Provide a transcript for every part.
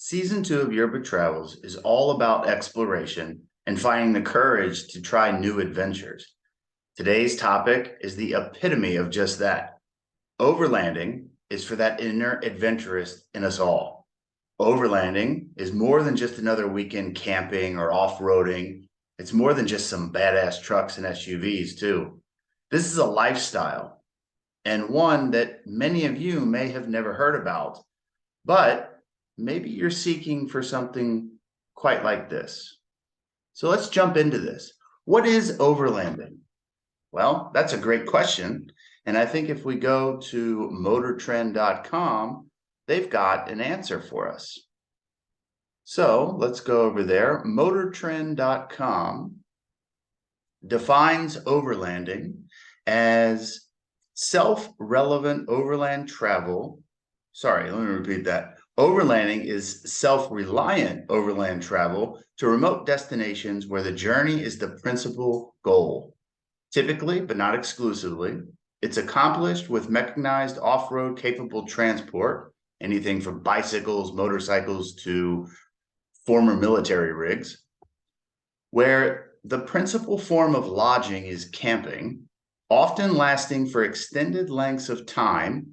Season 2 of Yearbook Travels is all about exploration and finding the courage to try new adventures. Today's topic is the epitome of just that. Overlanding is for that inner adventurist in us all. Overlanding is more than just another weekend camping or off-roading. It's more than just some badass trucks and SUVs too. This is a lifestyle, and one that many of you may have never heard about, but maybe you're seeking for something quite like this. So let's jump into this. What is overlanding? Well, that's a great question. And I think if we go to motortrend.com, they've got an answer for us. So let's go over there. Motortrend.com defines overlanding as self-relevant overland travel. Sorry, let me repeat that. Overlanding is self-reliant overland travel to remote destinations where the journey is the principal goal. Typically, but not exclusively, it's accomplished with mechanized off-road capable transport, anything from bicycles, motorcycles to former military rigs, where the principal form of lodging is camping, often lasting for extended lengths of time,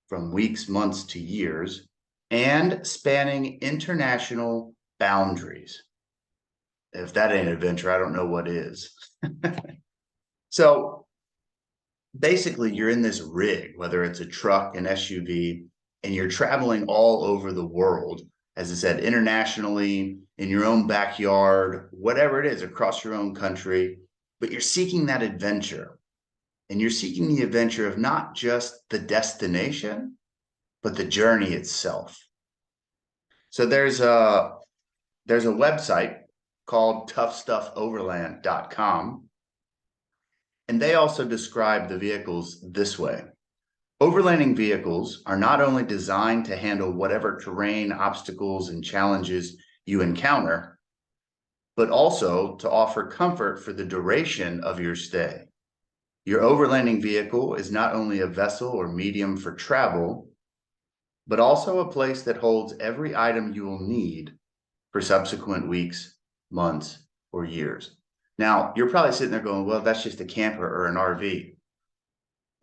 from weeks, months to years, and spanning international boundaries. If that ain't adventure, I don't know what is. So basically, you're in this rig, whether it's a truck, an SUV, and you're traveling all over the world, as I said, internationally, in your own backyard, whatever it is, across your own country, but you're seeking that adventure. And you're seeking the adventure of not just the destination, but the journey itself. So there's a website called toughstuffoverland.com, and they also describe the vehicles this way. Overlanding vehicles are not only designed to handle whatever terrain, obstacles, and challenges you encounter, but also to offer comfort for the duration of your stay. Your overlanding vehicle is not only a vessel or medium for travel, but also a place that holds every item you will need for subsequent weeks, months, or years. Now, you're probably sitting there going, well, that's just a camper or an RV.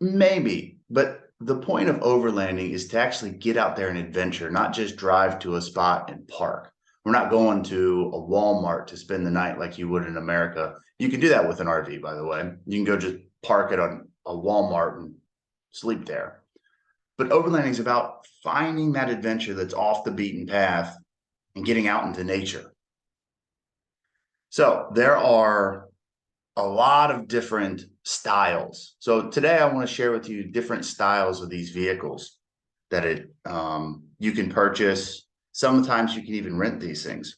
Maybe, but the point of overlanding is to actually get out there and adventure, not just drive to a spot and park. We're not going to a Walmart to spend the night like you would in America. You can do that with an RV, by the way. You can go just park it on a Walmart and sleep there. But overlanding is about finding that adventure that's off the beaten path and getting out into nature. So there are a lot of different styles. So today I want to share with you different styles of these vehicles that you can purchase. Sometimes you can even rent these things.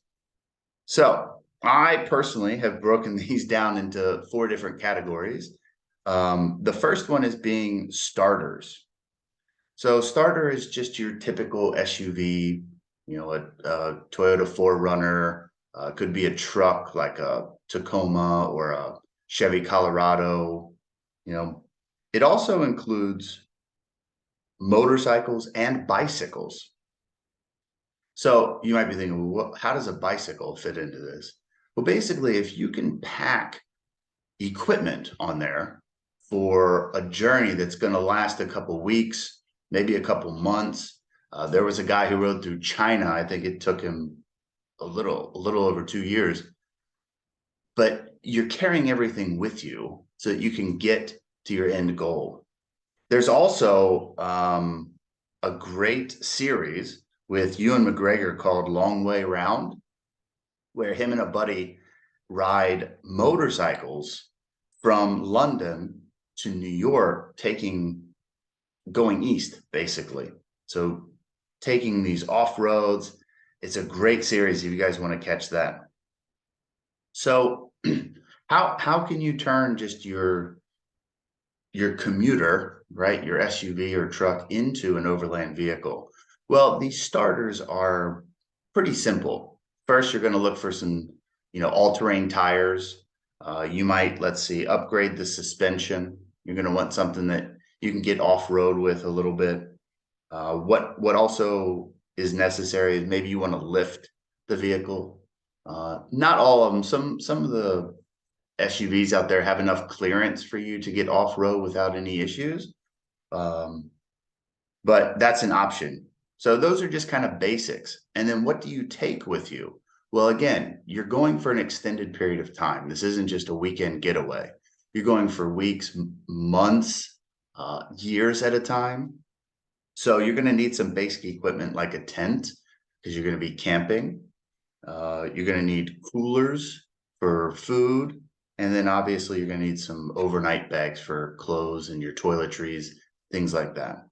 So I personally have broken these down into 4 different categories. The first one is being starters. So starter is just your typical SUV, you know, a Toyota 4Runner, could be a truck like a Tacoma or a Chevy Colorado. You know, it also includes motorcycles and bicycles. So you might be thinking, well, how does a bicycle fit into this? Well, basically, if you can pack equipment on there for a journey that's going to last a couple weeks, maybe a couple months. There was a guy who rode through China. I think it took him a little over 2 years. But you're carrying everything with you so that you can get to your end goal. There's also a great series with Ewan McGregor called Long Way Round, where him and a buddy ride motorcycles from London to New York, going east, basically. So taking these off-roads. It's a great series if you guys want to catch that. So how can you turn just your commuter, right, your SUV or truck, into an overland vehicle? Well, these starters are pretty simple. First, you're going to look for some, all-terrain tires. You might, let's see, upgrade the suspension. You're going to want something that you can get off-road with a little bit. What also is necessary. Maybe you want to lift the vehicle. Not all of them. Some of the SUVs out there have enough clearance for you to get off-road without any issues. But that's an option. So those are just kind of basics. And then what do you take with you? Well, again, you're going for an extended period of time. This isn't just a weekend getaway. You're going for weeks, months, years at a time. So you're going to need some basic equipment like a tent because you're going to be camping. You're going to need coolers for food. And then obviously you're going to need some overnight bags for clothes and your toiletries, things like that.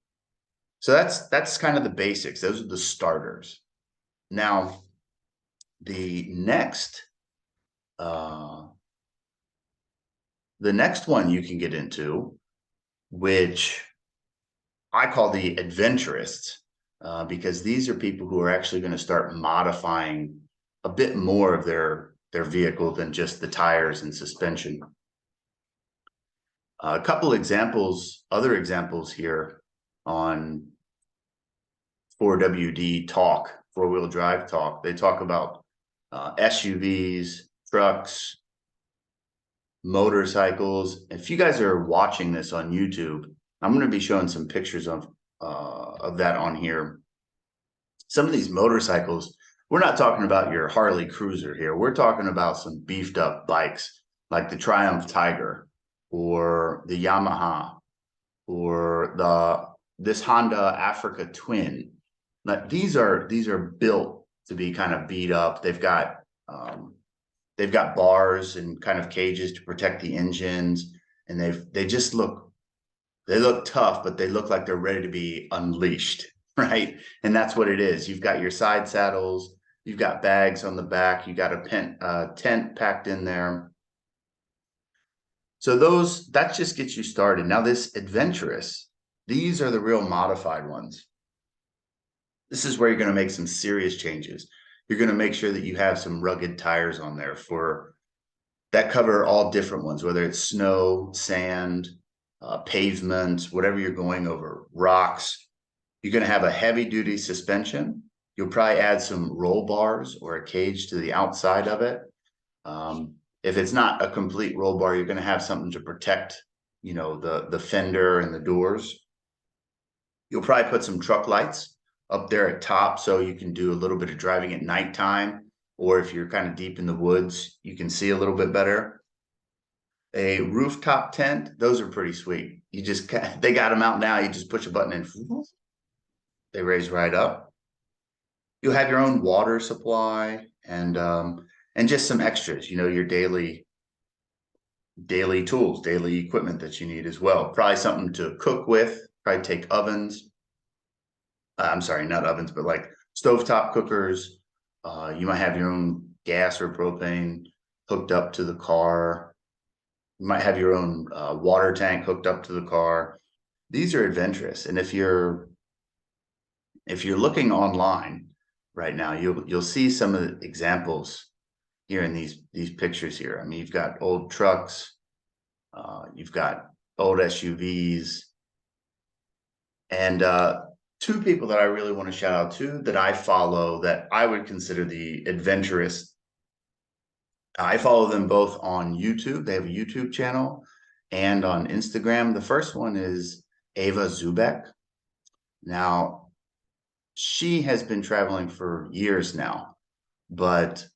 So that's kind of the basics. Those are the starters. Now, the next one you can get into, which I call the adventurists, because these are people who are actually going to start modifying a bit more of their vehicle than just the tires and suspension. A couple examples, other examples here on 4WD Talk, four-wheel drive talk. They talk about SUVs, trucks, motorcycles. If you guys are watching this on YouTube, I'm going to be showing some pictures of that on here. Some of these motorcycles, we're not talking about your Harley Cruiser here. We're talking about some beefed up bikes like the Triumph Tiger or the Yamaha or this Honda Africa Twin. But these are built to be kind of beat up. They've got bars and kind of cages to protect the engines, and they look tough, but they look like they're ready to be unleashed, right? And that's what it is. You've got your side saddles, you've got bags on the back, you got a tent packed in there. So that just gets you started. Now this adventurous, these are the real modified ones. This is where you're going to make some serious changes. You're going to make sure that you have some rugged tires on there that cover all different ones, whether it's snow, sand, pavement, whatever you're going over, rocks. You're going to have a heavy duty suspension. You'll probably add some roll bars or a cage to the outside of it. If it's not a complete roll bar, you're going to have something to protect, the fender and the doors. You'll probably put some truck lights up there at top so you can do a little bit of driving at nighttime, or if you're kind of deep in the woods, you can see a little bit better. A rooftop tent, those are pretty sweet. They got them out now. You just push a button and they raise right up. You'll have your own water supply and just some extras, your daily tools, daily equipment that you need as well. Probably something to cook with, probably take ovens. I'm sorry, not ovens, but like stovetop cookers. You might have your own gas or propane hooked up to the car. You might have your own water tank hooked up to the car. These are adventurous. And if you're looking online right now, you'll see some of the examples here in these pictures here. I mean, you've got old trucks, you've got old SUVs, and two people that I really want to shout out to that I follow that I would consider the adventurous. I follow them both on YouTube. They have a YouTube channel and on Instagram. The first one is Ava Zubek. Now, she has been traveling for years now, but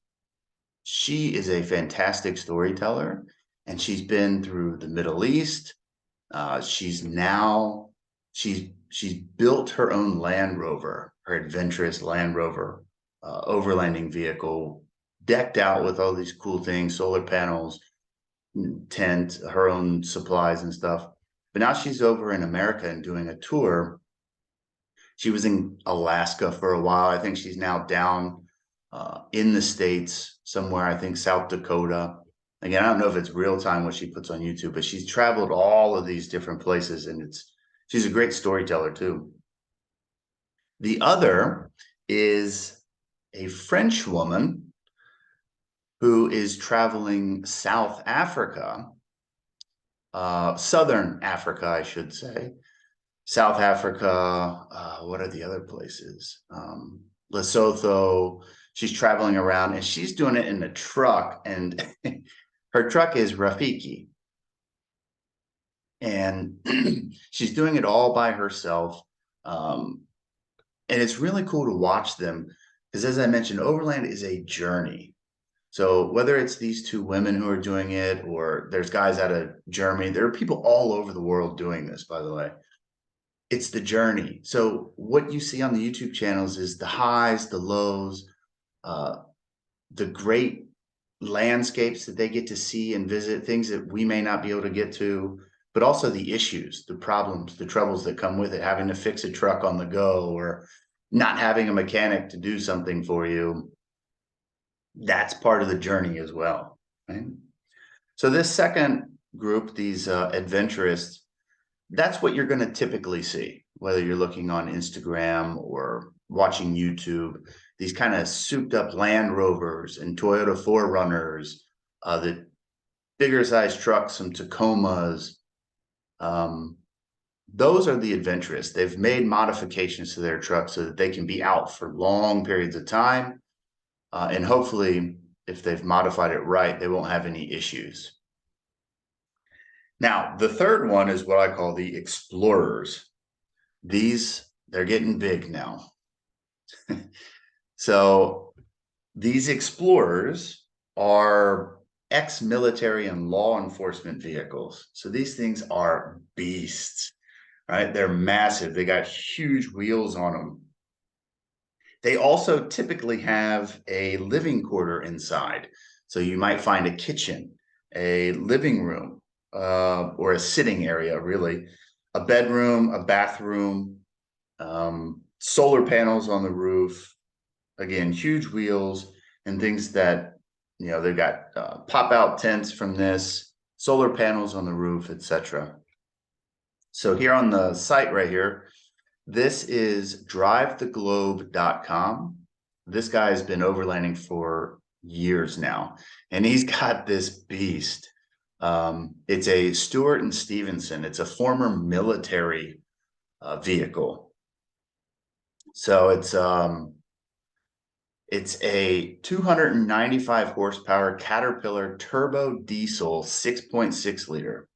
she is a fantastic storyteller, and she's been through the Middle East. She's built her own Land Rover, her adventurous Land Rover overlanding vehicle, decked out with all these cool things, solar panels, tent, her own supplies and stuff. But now she's over in America and doing a tour. She was in Alaska for a while. I think she's now down in the States somewhere, I think South Dakota. Again, I don't know if it's real time what she puts on YouTube, but she's traveled all of these different places, and she's a great storyteller too. The other is a French woman who is traveling South Africa, Southern Africa, I should say. South Africa. What are the other places? Lesotho. She's traveling around and she's doing it in a truck, and her truck is Rafiki. And she's doing it all by herself. And it's really cool to watch them because, as I mentioned, Overland is a journey. So whether it's these two women who are doing it, or there's guys out of Germany, there are people all over the world doing this, by the way. It's the journey. So what you see on the YouTube channels is the highs, the lows, uh, the great landscapes that they get to see and visit, things that we may not be able to get to, but also the issues, the problems, the troubles that come with it, having to fix a truck on the go or not having a mechanic to do something for you. That's part of the journey as well. Right? So this second group, these adventurists, that's what you're going to typically see, whether you're looking on Instagram or watching YouTube. These kind of souped up Land Rovers and Toyota 4Runners, the bigger size trucks, some Tacomas. Those are the adventurous. They've made modifications to their trucks so that they can be out for long periods of time. And hopefully, if they've modified it right, they won't have any issues. Now, the third one is what I call the explorers. They're getting big now. So these explorers are ex-military and law enforcement vehicles. So these things are beasts, right? They're massive. They got huge wheels on them. They also typically have a living quarter inside. So you might find a kitchen, a living room, or a sitting area, really, a bedroom, a bathroom, solar panels on the roof, again, huge wheels and things that, they've got pop-out tents from this, solar panels on the roof, etc. So here on the site right here, this is drivetheglobe.com. This guy has been overlanding for years now, and he's got this beast. It's a Stewart and Stevenson. It's a former military vehicle. So it's a 295 horsepower Caterpillar turbo diesel 6.6 liter.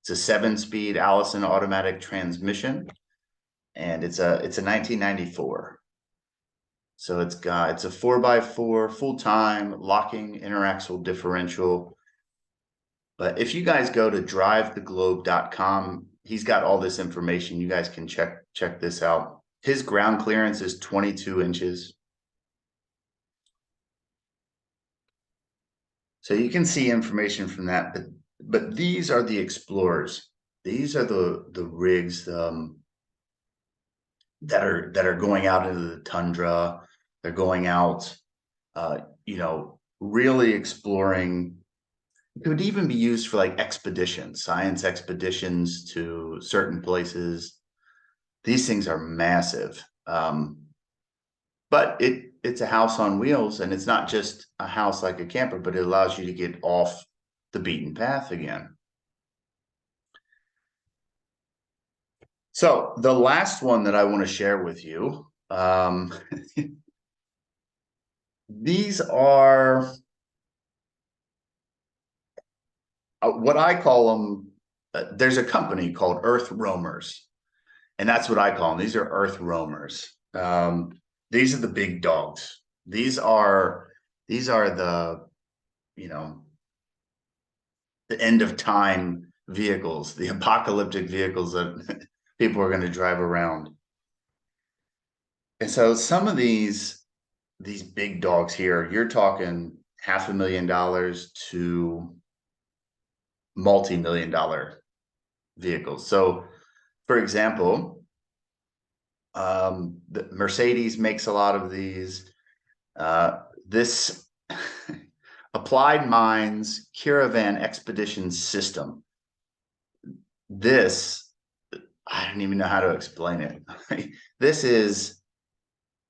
It's a 7-speed Allison automatic transmission, and it's a 1994. So it's a 4x4 full-time locking interaxle differential. But if you guys go to drivetheglobe.com, he's got all this information. You guys can check this out. His ground clearance is 22 inches. So you can see information from that, but these are the explorers. These are the rigs that are going out into the tundra. They're going out, really exploring. It could even be used for like expeditions, science expeditions to certain places. These things are massive. But it's a house on wheels, and it's not just a house like a camper, but it allows you to get off the beaten path again. So the last one that I want to share with you, these are what I call them. There's a company called Earth Roamers, and that's what I call them. These are Earth Roamers. These are the big dogs. These are the, the end of time vehicles, the apocalyptic vehicles that people are going to drive around. And so some of these big dogs here, you're talking $500,000 to multi-million-dollar vehicles. So for example, the Mercedes makes a lot of these. This Applied Minds Caravan Expedition System. This, I don't even know how to explain it. This is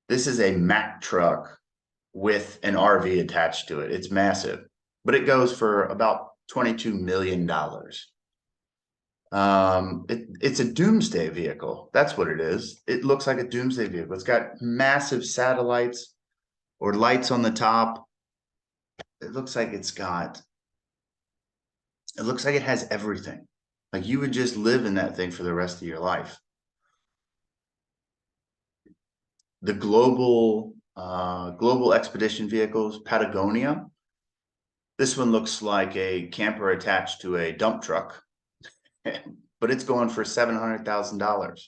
a Mack truck with an RV attached to it. It's massive, but it goes for about $22 million. It's a doomsday vehicle. That's what it is. It looks like a doomsday vehicle. It's got massive satellites or lights on the top. It looks like it looks like it has everything. Like you would just live in that thing for the rest of your life. The global expedition vehicles, Patagonia. This one looks like a camper attached to a dump truck, but it's going for $700,000.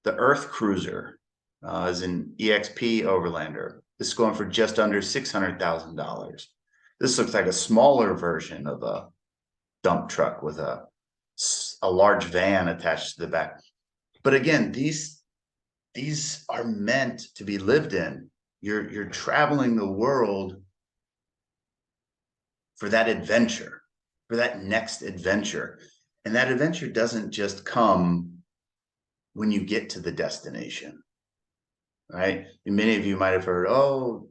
The Earth Cruiser is an EXP Overlander. This is going for just under $600,000. This looks like a smaller version of a dump truck with a large van attached to the back. But again, these are meant to be lived in. You're traveling the world for that adventure, for that next adventure. And that adventure doesn't just come when you get to the destination, right? And many of you might have heard, oh,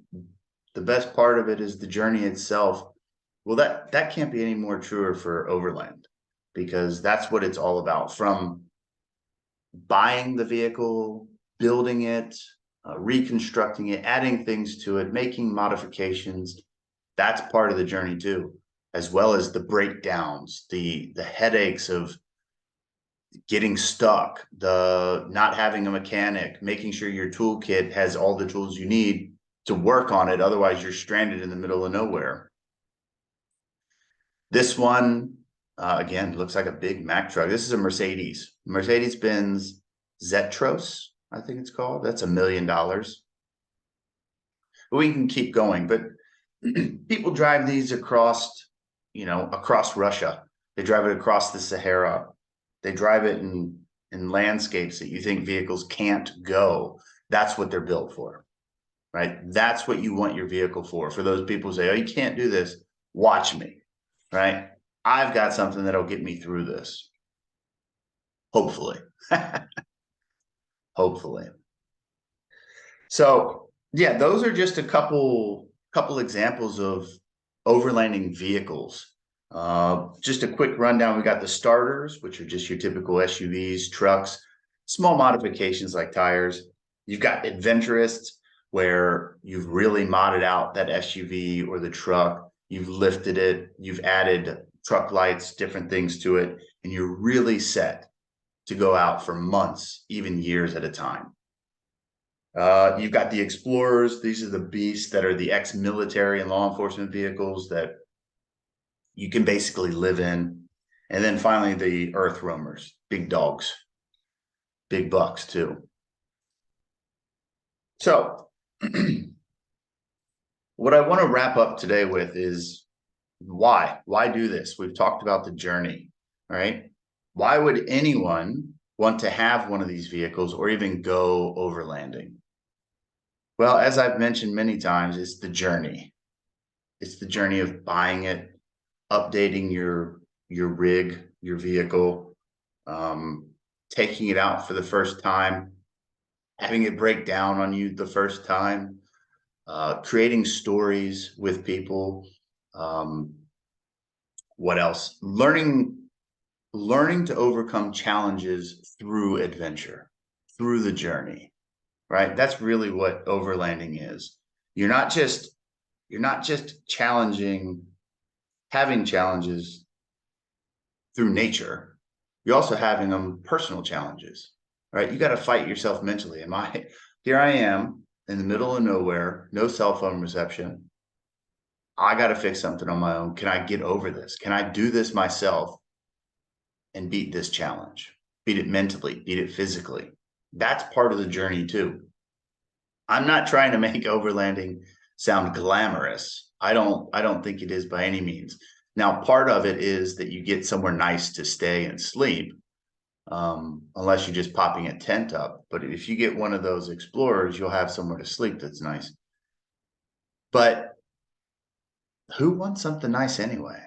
the best part of it is the journey itself. Well, that can't be any more truer for Overland, because that's what it's all about. From buying the vehicle, building it, reconstructing it, adding things to it, making modifications, that's part of the journey too, as well as the breakdowns, the headaches of getting stuck, the not having a mechanic, making sure your toolkit has all the tools you need to work on it. Otherwise, you're stranded in the middle of nowhere. This one, again, looks like a big Mack truck. This is a Mercedes-Benz Zetros, I think it's called. That's $1 million. But we can keep going. But people drive these across Russia. They drive it across the Sahara. They drive it in landscapes that you think vehicles can't go. That's what they're built for, right? That's what you want your vehicle for. For those people who say, oh, you can't do this, watch me, right? I've got something that'll get me through this. Hopefully. Hopefully. So yeah, those are just a couple examples of overlanding vehicles. Just a quick rundown. We got the starters, which are just your typical SUVs, trucks, small modifications like tires. You've got adventurists, where you've really modded out that SUV or the truck. You've lifted it, you've added truck lights, different things to it, and you're really set to go out for months, even years at a time. You've got the explorers. These are the beasts that are the ex-military and law enforcement vehicles that you can basically live in. And then finally, the earth roamers, big dogs, big bucks too. So what I want to wrap up today with is why do this? We've talked about the journey, right? Why would anyone want to have one of these vehicles or even go overlanding? Well, as I've mentioned many times, it's the journey. It's the journey of buying it, updating your rig, your vehicle, taking it out for the first time, having it break down on you the first time, creating stories with people. What else? Learning to overcome challenges through adventure, through the journey, right? That's really what overlanding is. You're not just having challenges through nature. You're also having them personal challenges, right? You got to fight yourself mentally. Here I am in the middle of nowhere, no cell phone reception. I got to fix something on my own. Can I get over this? Can I do this myself and beat this challenge? Beat it mentally, beat it physically. That's part of the journey too. I'm not trying to make overlanding sound glamorous. I don't think it is by any means. Now, part of it is that you get somewhere nice to stay and sleep, unless you're just popping a tent up. But if you get one of those explorers, you'll have somewhere to sleep that's nice. But who wants something nice anyway?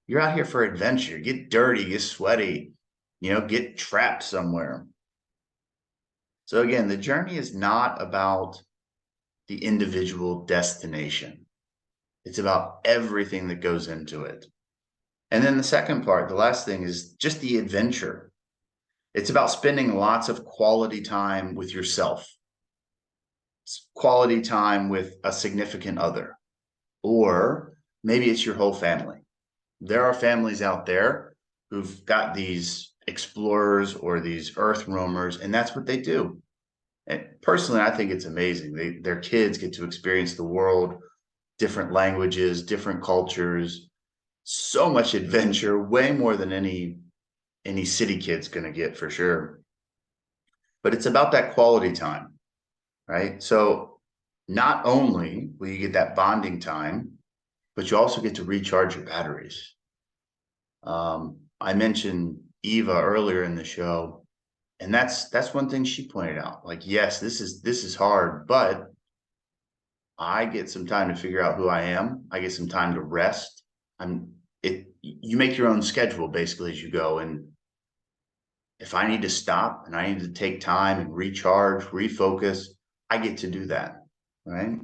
You're out here for adventure. Get dirty, get sweaty, get trapped somewhere. So again, the journey is not about the individual destination. It's about everything that goes into it. And then the second part, the last thing, is just the adventure. It's about spending lots of quality time with yourself. It's quality time with a significant other, or maybe it's your whole family. There are families out there who've got these explorers or these earth roamers, and that's what they do. And personally, I think it's amazing. Their kids get to experience the world, different languages, different cultures, so much adventure, way more than any city kid's going to get, for sure. But it's about that quality time, right? So not only will you get that bonding time, but you also get to recharge your batteries. I mentioned Eva earlier in the show, and that's one thing she pointed out. Like, yes, this is hard, but I get some time to figure out who I am. I get some time to rest. You make your own schedule basically as you go. And if I need to stop and I need to take time and recharge, refocus, I get to do that, right?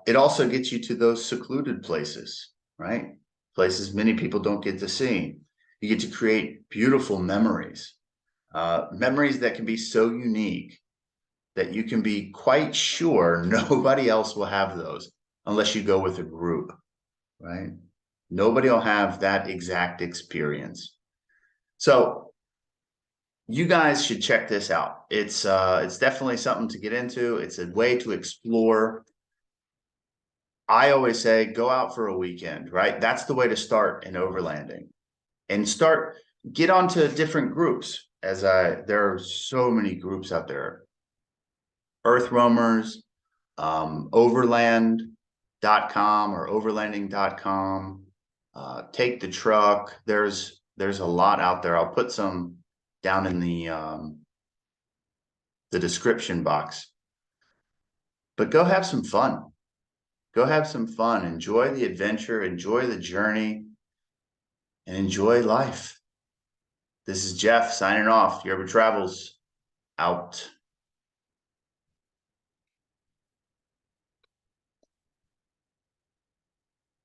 It also gets you to those secluded places, right? Places many people don't get to see. You get to create beautiful memories, memories that can be so unique that you can be quite sure nobody else will have those unless you go with a group, right? Nobody will have that exact experience. So you guys should check this out. It's definitely something to get into. It's a way to explore. I always say go out for a weekend, right? That's the way to start in overlanding, and get onto different groups. There are so many groups out there. Earth roamers, overland.com or overlanding.com, take the truck. There's a lot out there. I'll put some down in the description box. But go have some fun. Go have some fun. Enjoy the adventure, enjoy the journey, and enjoy life. This is Jeff signing off. Your Travels out.